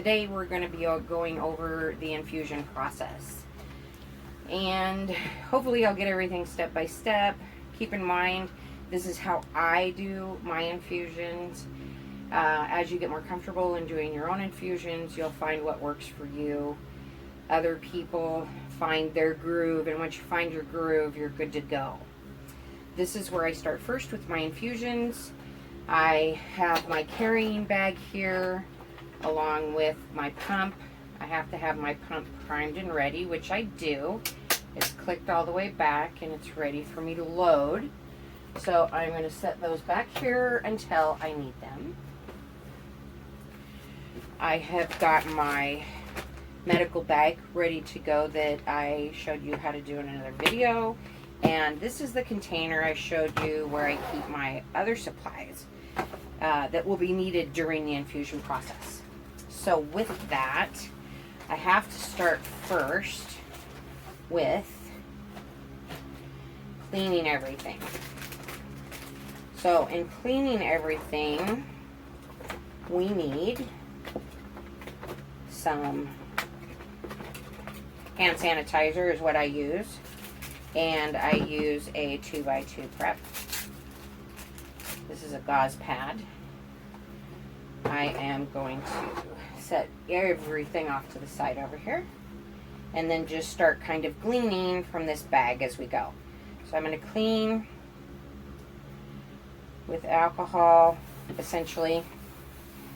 today we're going to be going over the infusion process. And hopefully I'll get everything step by step. Keep in mind, this is how I do my infusions. As you get more comfortable in doing your own infusions, you'll find what works for you. Other people find their groove, and once you find your groove, you're good to go. This is where I start first with my infusions. I have my carrying bag here along with my pump. I have to have my pump primed and ready, which I do. It's clicked all the way back and it's ready for me to load. So I'm going to set those back here until I need them. I have got my medical bag ready to go that I showed you how to do in another video. And this is the container I showed you where I keep my other supplies that will be needed during the infusion process. So with that, I have to start first with cleaning everything. So in cleaning everything, we need some hand sanitizer is what I use. And I use a 2x2 prep. This is a gauze pad. I am going to set everything off to the side over here. And then just start kind of cleaning from this bag as we go. So I'm going to clean with alcohol, essentially.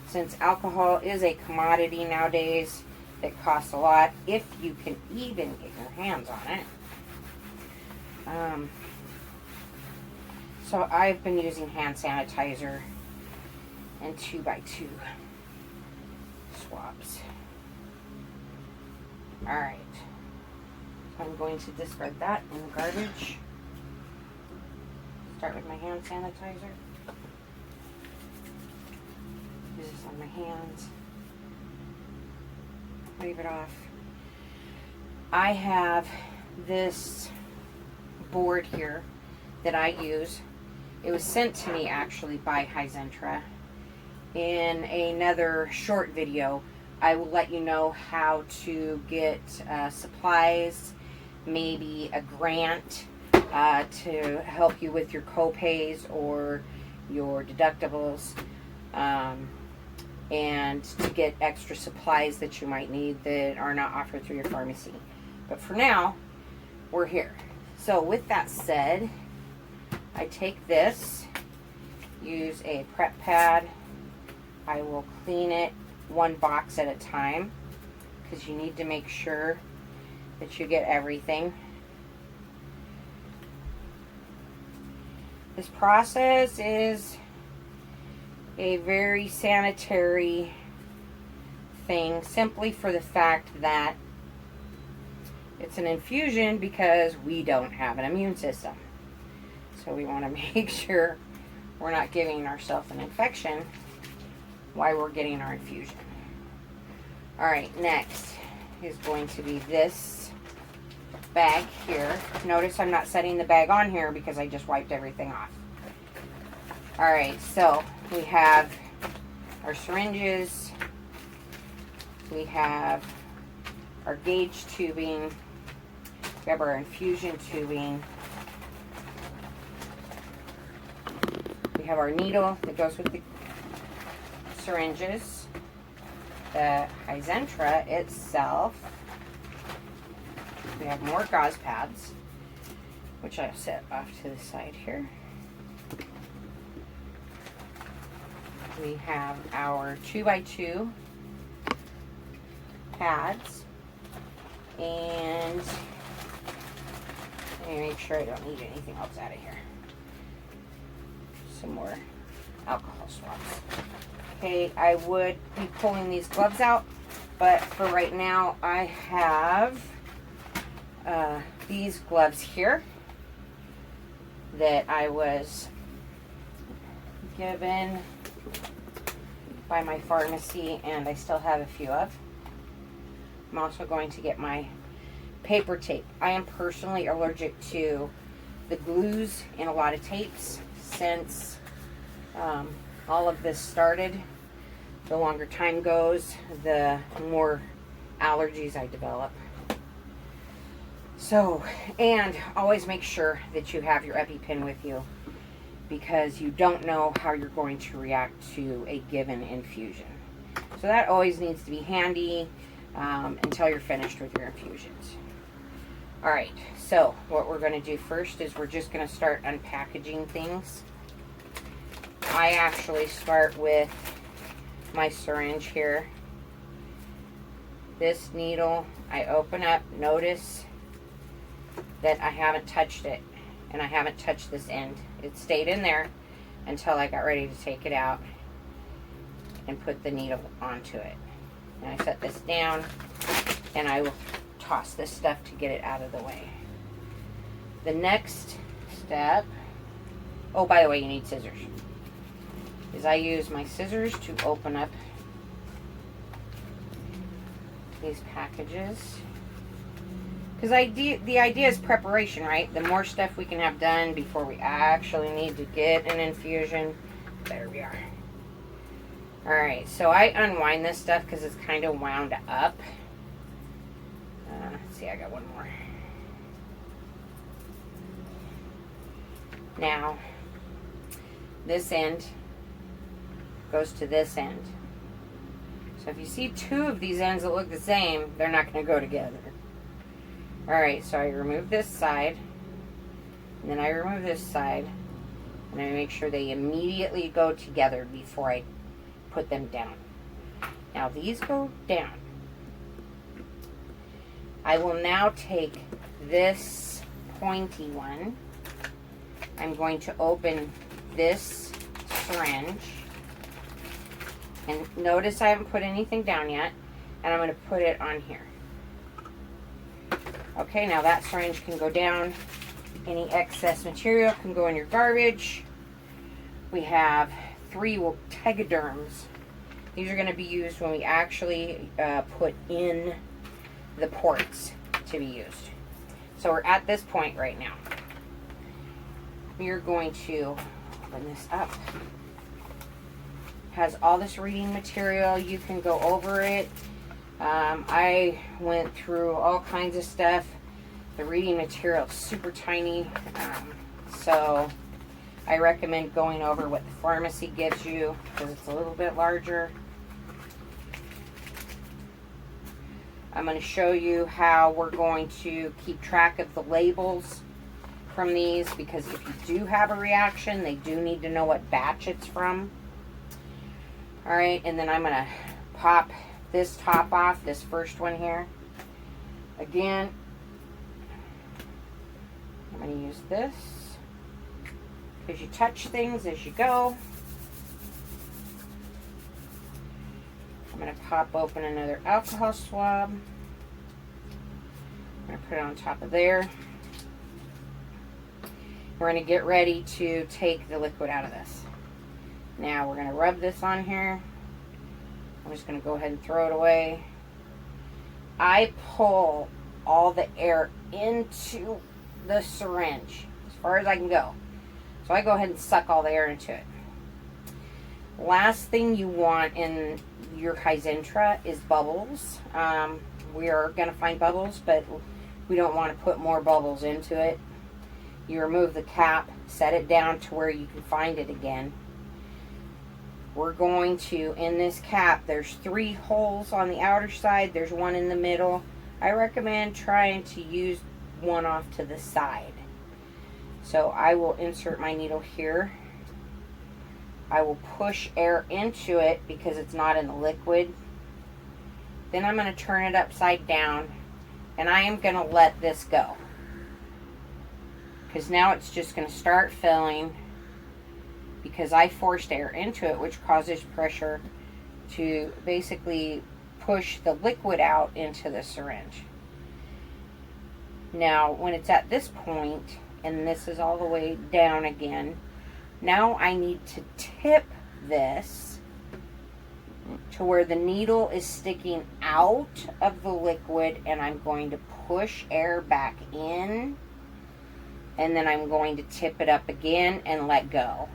Since alcohol is a commodity nowadays that costs a lot, if you can even get your hands on it. So I've been using hand sanitizer and 2x2 swabs. Alright, so I'm going to discard that in the garbage. Start with my hand sanitizer. Use this on my hands. Leave it off. I have this board here that I use. It was sent to me actually by Hyzentra. In another short video, I will let you know how to get supplies, maybe a grant to help you with your co-pays or your deductibles, and to get extra supplies that you might need that are not offered through your pharmacy. But for now, we're here. So with that said, I take this, use a prep pad. I will clean it one box at a time because you need to make sure that you get everything. This process is a very sanitary thing simply for the fact that it's an infusion because we don't have an immune system. So we want to make sure we're not giving ourselves an infection while we're getting our infusion. Alright, next is going to be this bag here. Notice I'm not setting the bag on here because I just wiped everything off. Alright, so we have our syringes. We have our gauge tubing. We have our infusion tubing. We have our needle that goes with the syringes. The Hyzentra itself. We have more gauze pads, which I'll set off to the side here. We have our 2x2 pads, and let me make sure I don't need anything else out of here. Some more alcohol swabs. Okay, I would be pulling these gloves out, but for right now I have these gloves here that I was given by my pharmacy, and I still have a few of. I'm also going to get my paper tape. I am personally allergic to the glues in a lot of tapes since all of this started. The longer time goes, the more allergies I develop. So, and always make sure that you have your EpiPen with you, because you don't know how you're going to react to a given infusion. So that always needs to be handy until you're finished with your infusions. Alright, so what we're going to do first is we're just going to start unpackaging things. I actually start with my syringe here. This needle, I open up, notice that I haven't touched it, and I haven't touched this end. It stayed in there until I got ready to take it out and put the needle onto it. And I set this down, and I will toss this stuff to get it out of the way. The next step, oh, by the way, you need scissors, is I use my scissors to open up these packages. Because the idea is preparation, right? The more stuff we can have done before we actually need to get an infusion, there we are. Alright, so I unwind this stuff because it's kind of wound up. Let's see, I got one more. Now, this end goes to this end. So if you see two of these ends that look the same, they're not going to go together. Alright, so I remove this side, and then I remove this side, and I make sure they immediately go together before I put them down. Now these go down. I will now take this pointy one. I'm going to open this syringe, and notice I haven't put anything down yet, and I'm going to put it on here. Okay, now that syringe can go down. Any excess material can go in your garbage. We have 3 tegaderms. These are going to be used when we actually put in the ports to be used. So we're at this point right now. We are going to open this up. Has all this reading material. You can go over it. I went through all kinds of stuff. The reading material is super tiny, so I recommend going over what the pharmacy gives you because it's a little bit larger. I'm going to show you how we're going to keep track of the labels from these, because if you do have a reaction, they do need to know what batch it's from. Alright, and then I'm going to pop this top off, this first one here. Again, I'm going to use this because you touch things as you go. I'm going to pop open another alcohol swab. I'm going to put it on top of there. We're going to get ready to take the liquid out of this. Now we're going to rub this on here. I'm just going to go ahead and throw it away. I pull all the air into the syringe as far as I can go. So I go ahead and suck all the air into it. Last thing you want in your Hizentra is bubbles. We are going to find bubbles, but we don't want to put more bubbles into it. You remove the cap, set it down to where you can find it again. We're going to, in this cap, there's 3 holes on the outer side. There's one in the middle. I recommend trying to use one off to the side. So I will insert my needle here. I will push air into it because it's not in the liquid. Then I'm going to turn it upside down, and I am going to let this go. Because now it's just going to start filling because I forced air into it, which causes pressure to basically push the liquid out into the syringe. Now, when it's at this point, and this is all the way down again, now I need to tip this to where the needle is sticking out of the liquid, and I'm going to push air back in, and then I'm going to tip it up again and let go.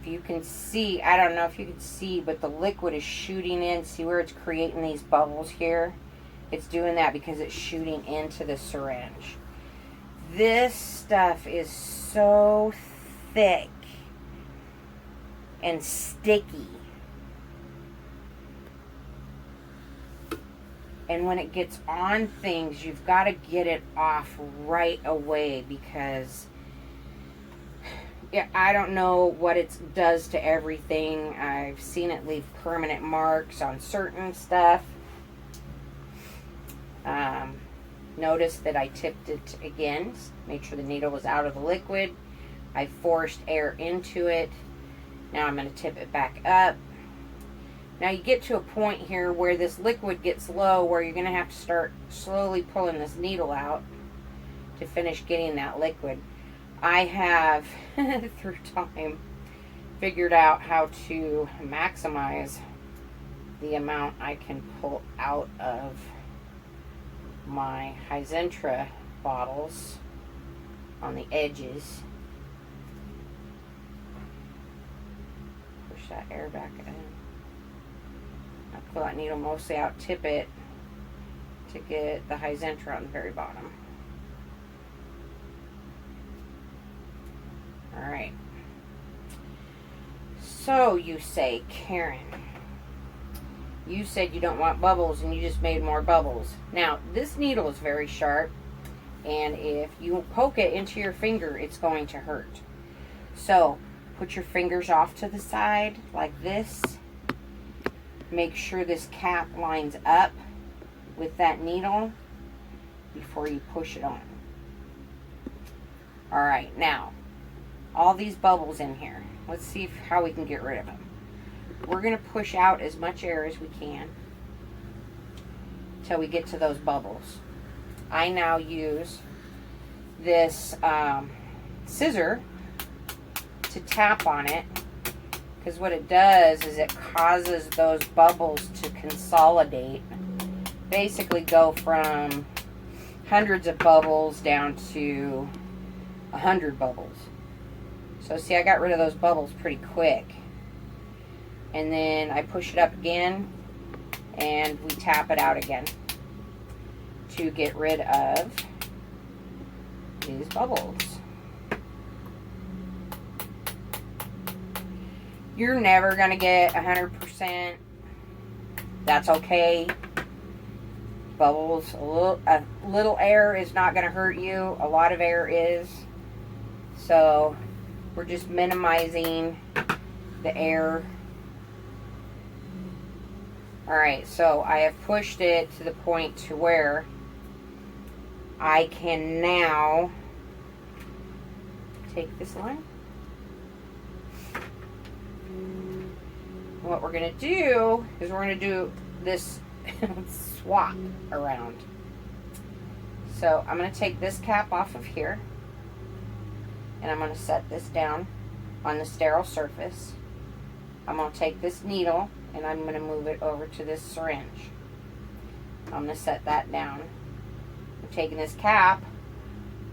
if you can see, I don't know if you can see, but the liquid is shooting in. See where it's creating these bubbles here? It's doing that because it's shooting into the syringe. This stuff is so thick and sticky. And when it gets on things, you've got to get it off right away, because yeah, I don't know what it does to everything. I've seen it leave permanent marks on certain stuff. Notice that I tipped it again. Made sure the needle was out of the liquid. I forced air into it. Now I'm going to tip it back up. Now you get to a point here where this liquid gets low, where you're going to have to start slowly pulling this needle out to finish getting that liquid. I have, through time, figured out how to maximize the amount I can pull out of my Hyzentra bottles on the edges. Push that air back in. I pull that needle mostly out, tip it to get the Hyzentra on the very bottom. Alright. So you say, Karen, you said you don't want bubbles and you just made more bubbles. Now, this needle is very sharp, and if you poke it into your finger, it's going to hurt. So, put your fingers off to the side like this. Make sure this cap lines up with that needle before you push it on. Alright, now, all these bubbles in here. Let's see how we can get rid of them. We're going to push out as much air as we can till we get to those bubbles. I now use this scissor to tap on it, because what it does is it causes those bubbles to consolidate. Basically go from hundreds of bubbles down to 100 bubbles. So see, I got rid of those bubbles pretty quick. And then I push it up again, and we tap it out again to get rid of these bubbles. You're never going to get 100%. That's okay. Bubbles, a little air is not going to hurt you. A lot of air is. So we're just minimizing the air. Alright, so I have pushed it to the point to where I can now take this line. What we're going to do is we're going to do this swap around. So I'm going to take this cap off of here, and I'm going to set this down on the sterile surface. I'm going to take this needle and I'm going to move it over to this syringe. I'm going to set that down. I'm taking this cap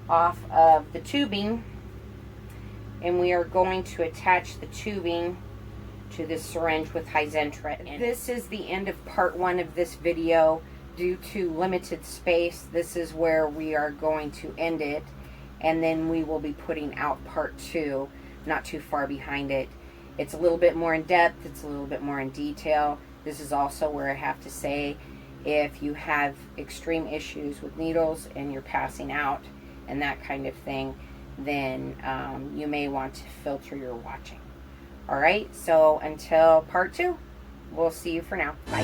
off of the tubing, and we are going to attach the tubing to this syringe with Hyzentra. This is the end of part 1 of this video. Due to limited space, this is where we are going to end it, and then we will be putting out part 2 not too far behind it. It's a little bit more in depth, it's a little bit more in detail. This is also where I have to say, if you have extreme issues with needles and you're passing out and that kind of thing, then you may want to filter your watching. Alright, so until part 2, we'll see you for now. Bye.